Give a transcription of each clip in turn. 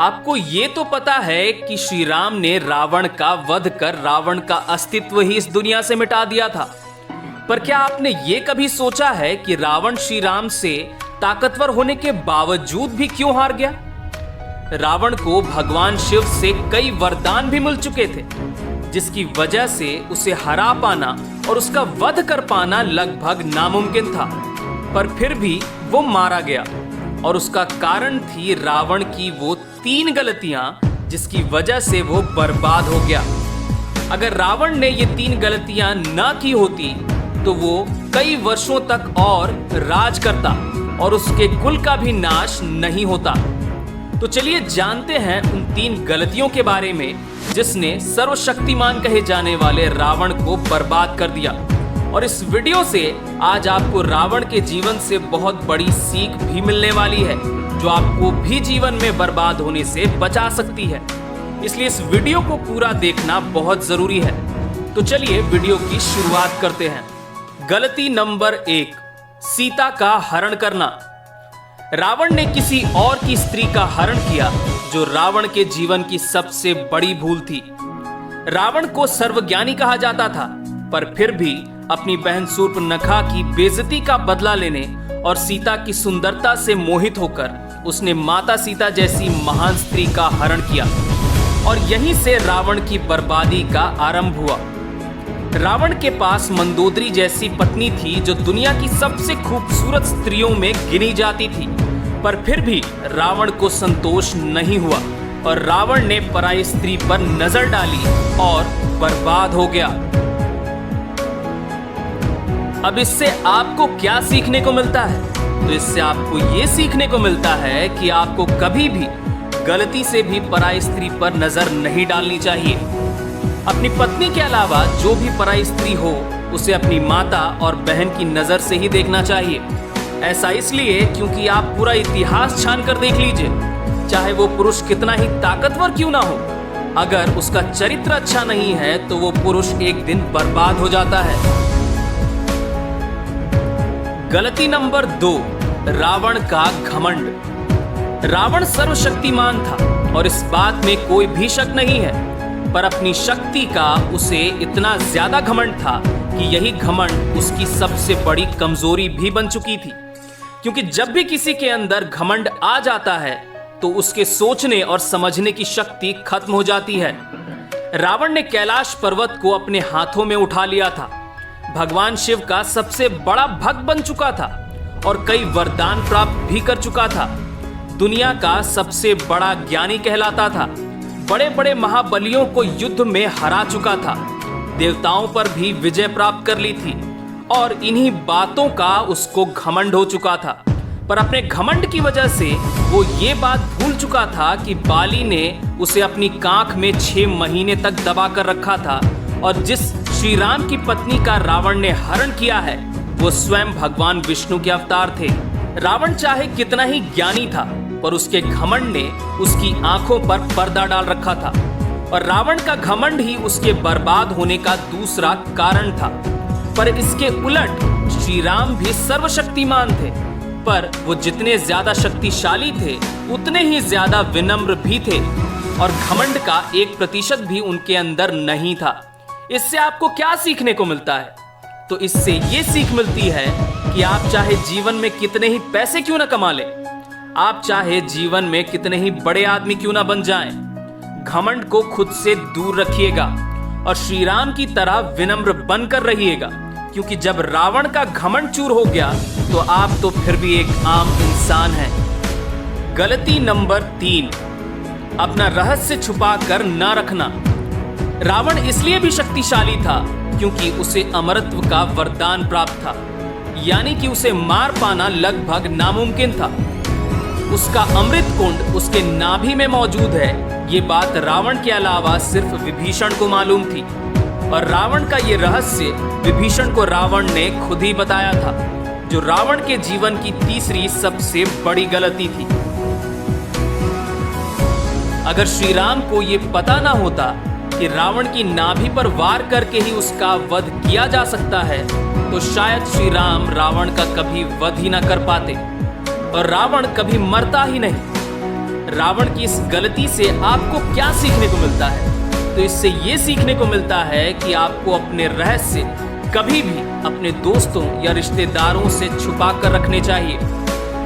आपको ये तो पता है कि श्री राम ने रावण का वध कर रावण का अस्तित्व ही इस दुनिया से मिटा दिया था। पर क्या आपने ये कभी सोचा है कि रावण श्री राम से ताकतवर होने के बावजूद भी क्यों हार गया? रावण को भगवान शिव से कई वरदान भी मिल चुके थे, जिसकी वजह से उसे हरा पाना और उसका वध कर पाना लगभग नामुमकिन था। पर फिर भी वो मारा गया और उसका कारण थी रावण की वो 3 गलतियां, जिसकी वजह से वो बर्बाद हो गया। अगर रावण ने ये 3 गलतियां ना की होती तो वो कई वर्षों तक और राज करता और उसके कुल का भी नाश नहीं होता। तो चलिए जानते हैं उन 3 गलतियों के बारे में जिसने सर्वशक्तिमान कहे जाने वाले रावण को बर्बाद कर दिया। और इस वीडियो से आज आपको रावण के जीवन से बहुत बड़ी सीख भी मिलने वाली है, जो आपको भी जीवन में बर्बाद होने से बचा सकती है। इसलिए इस वीडियो को पूरा देखना बहुत जरूरी है। तो चलिए वीडियो की शुरुआत करते हैं। गलती नंबर 1, सीता का हरण करना। रावण ने किसी और की स्त्री का हरण किया, जो रावण के जीवन की सबसे बड़ी भूल थी। रावण को सर्वज्ञानी कहा जाता था, पर फिर भी अपनी बहन शूर्पणखा की बेइज्जती का बदला लेने और सीता की सुंदरता से मोहित होकर उसने माता सीता जैसी महान स्त्री का हरण किया और यहीं से रावण की बर्बादी का आरंभ हुआ। रावण के पास मंदोदरी जैसी पत्नी थी, जो दुनिया की सबसे खूबसूरत स्त्रियों में गिनी जाती थी, पर फिर भी रावण को संतोष नहीं हुआ और रावण ने पराई स्त्री पर नजर डाली और बर्बाद हो गया। अब इससे आपको क्या सीखने को मिलता है? तो इससे आपको यह सीखने को मिलता है कि आपको कभी भी गलती से भी पराई स्त्री पर नजर नहीं डालनी चाहिए। अपनी पत्नी के अलावा जो भी पराई स्त्री हो, उसे अपनी माता और बहन की नजर से ही देखना चाहिए। ऐसा इसलिए क्योंकि आप पूरा इतिहास छान कर देख लीजिए, चाहे वो पुरुष कितना ही ताकतवर क्यों ना हो, अगर उसका चरित्र अच्छा नहीं है तो वो पुरुष एक दिन बर्बाद हो जाता है। गलती नंबर 2, रावण का घमंड। रावण सर्वशक्तिमान था और इस बात में कोई भी शक नहीं है, पर अपनी शक्ति का उसे इतना ज्यादा घमंड था कि यही घमंड उसकी सबसे बड़ी कमजोरी भी बन चुकी थी। क्योंकि जब भी किसी के अंदर घमंड आ जाता है तो उसके सोचने और समझने की शक्ति खत्म हो जाती है। रावण ने कैलाश पर्वत को अपने हाथों में उठा लिया था, भगवान शिव का सबसे बड़ा भक्त बन चुका था और कई वरदान प्राप्त भी कर चुका था। दुनिया का सबसे बड़ा ज्ञानी कहलाता था, बड़े बड़े महाबलियों को युद्ध में हरा चुका था, देवताओं पर भी विजय प्राप्त कर ली थी और इन्हीं बातों का उसको घमंड हो चुका था। पर अपने घमंड की वजह से वो ये बात भूल चुका था कि बाली ने उसे अपनी कांख में 6 महीने तक दबा कर रखा था और जिस श्री राम की पत्नी का रावण ने हरण किया है, वो स्वयं भगवान विष्णु के अवतार थे। रावण चाहे कितना ही ज्ञानी था, पर उसके घमंड ने उसकी आंखों पर पर्दा डाल रखा था और रावण का घमंड ही उसके बर्बाद होने का दूसरा कारण था। पर इसके उलट श्री राम भी सर्वशक्तिमान थे, पर वो जितने ज्यादा शक्तिशाली थे उतने ही ज्यादा विनम्र भी थे और घमंड का 1% भी उनके अंदर नहीं था। इससे आपको क्या सीखने को मिलता है? तो इससे ये सीख मिलती है कि आप चाहे जीवन में कितने ही पैसे क्यों ना कमा लें, आप चाहे जीवन में कितने ही बड़े आदमी क्यों ना बन जाएं, घमंड को खुद से दूर रखिएगा और श्री राम की तरह विनम्र बनकर रहिएगा। क्योंकि जब रावण का घमंड चूर हो गया तो आप तो फिर भी एक आम इंसान हैं। गलती नंबर 3, अपना रहस्य छुपा कर न रखना। रावण इसलिए भी शक्तिशाली था क्योंकि उसे अमरत्व का वरदान प्राप्त था, यानी कि उसे मार पाना लगभग नामुमकिन था। उसका अमृत कुंड उसके नाभि में मौजूद है, ये बात रावण के अलावा सिर्फ विभीषण को मालूम थी और रावण का ये रहस्य विभीषण को रावण ने खुद ही बताया था, जो रावण के जीवन की तीसरी सबसे बड़ी गलती थी। अगर श्री राम को ये पता ना होता कि रावण की नाभि पर वार करके ही उसका वध किया जा सकता है, तो शायद श्री राम रावण का कभी वध ही ना कर पाते और रावण कभी मरता ही नहीं। रावण की इस गलती से आपको क्या सीखने को मिलता है? तो इससे ये सीखने को मिलता है कि आपको अपने रहस्य कभी भी अपने दोस्तों या रिश्तेदारों से छुपा कर रखने चाहिए,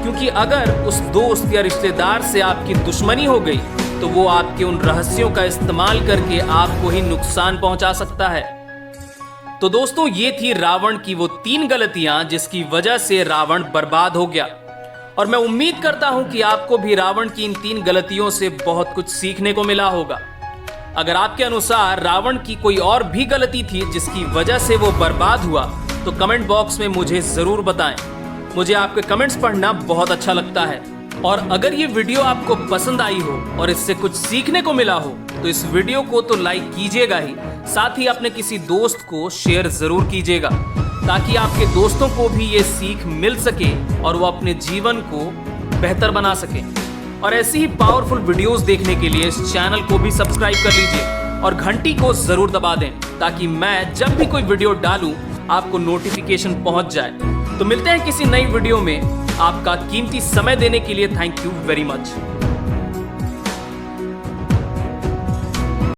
क्योंकि अगर उस दोस्त या रिश्तेदार से आपकी दुश्मनी हो गई तो वो आपके उन रहस्यों का इस्तेमाल करके आपको ही नुकसान पहुंचा सकता है। तो दोस्तों, ये थी रावण की वो 3 गलतियां जिसकी वजह से रावण बर्बाद हो गया। और मैं उम्मीद करता हूं कि आपको भी रावण की इन 3 गलतियों से बहुत कुछ सीखने को मिला होगा। अगर आपके अनुसार रावण की कोई और भी गलती थी जिसकी वजह से वो बर्बाद हुआ, तो कमेंट बॉक्स में मुझे जरूर बताएं। मुझे आपके कमेंट्स पढ़ना बहुत अच्छा लगता है। और अगर ये वीडियो आपको पसंद आई हो और इससे कुछ सीखने को मिला हो तो इस वीडियो को तो लाइक कीजिएगा ही, साथ ही अपने किसी दोस्त को शेयर जरूर कीजिएगा, ताकि आपके दोस्तों को भी ये सीख मिल सके और वो अपने जीवन को बेहतर बना सके। और ऐसी ही पावरफुल वीडियोस देखने के लिए इस चैनल को भी सब्सक्राइब कर लीजिए और घंटी को जरूर दबा दें, ताकि मैं जब भी कोई वीडियो डालूं आपको नोटिफिकेशन पहुंच जाए। तो मिलते हैं किसी नई वीडियो में। आपका कीमती समय देने के लिए थैंक यू वेरी मच।